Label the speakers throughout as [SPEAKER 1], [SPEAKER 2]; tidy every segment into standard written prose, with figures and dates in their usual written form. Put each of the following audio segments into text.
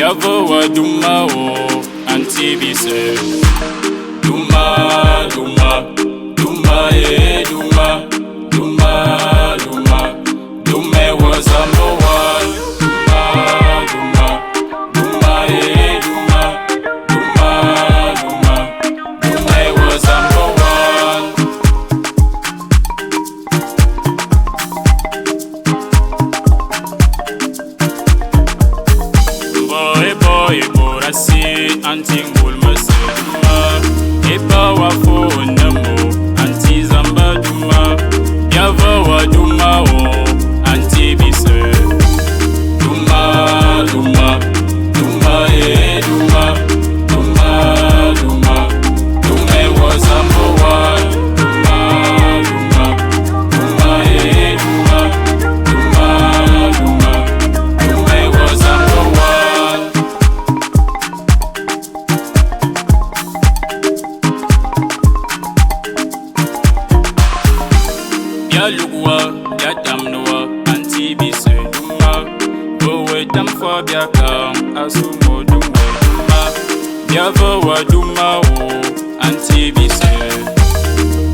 [SPEAKER 1] BIAVØ DUMA o BISØ. Duma, duma, duma, duma, duma, duma. Duma was number one. Duma, duma, duma, duma, duma, duma. Duma was number one. Boy, borasi, antingul maseduma. Eba wa fonamo, anti zamba duma. BIAVØ DUMA o BISØ. Duma, duma, duma, duma, duma, duma. Duma was number one. Duma, duma, duma, duma, duma. Duma was number one. Ya lugwa, ya damnoa, anti BISØ duma. Bowe dam for biakam, asumo duma duma. BIAVØ DUMA o anti BISØ.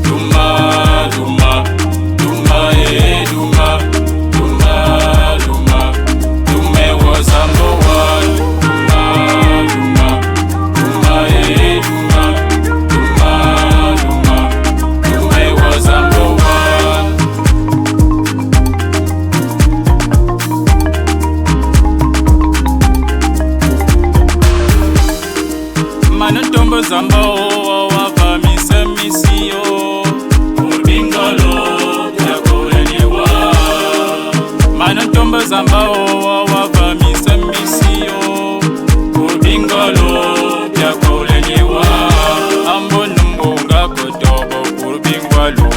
[SPEAKER 1] Duma, duma, duma, duma, duma, duma. Duma was number one. Duma, duma, duma, duma, duma, duma. Duma was number one. Manotombo zamba o wava mise misio urbingalo yakoleniwa. Manotombo zamba o wava mise misio urbingalo yakoleniwa. Ambo numbunga kotobo urbingalo.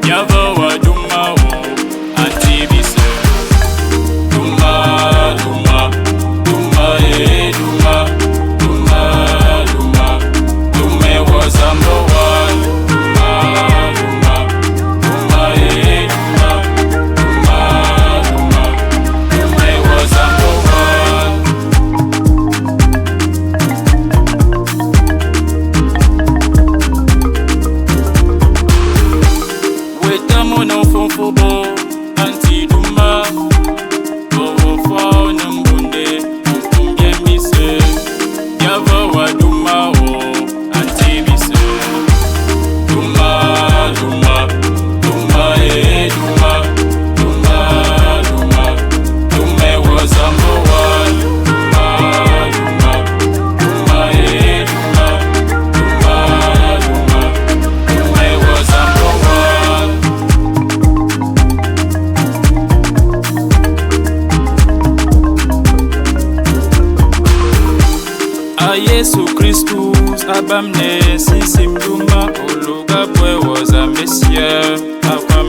[SPEAKER 1] BIAVØ DUMA o anti BISØ. Duma, duma, duma, duma. Mono fonfobo anti duma. Bowo fwa nambunde mpumbye mise. BIAVØ DUMA o anti BISØ. Duma, duma, duma, duma, duma, duma. Duma was number one. Duma, duma, duma, duma, duma, duma. Duma was number one. A Yesu Christus abamne sisim duma. Oluga bwe was a Messiah. Akwam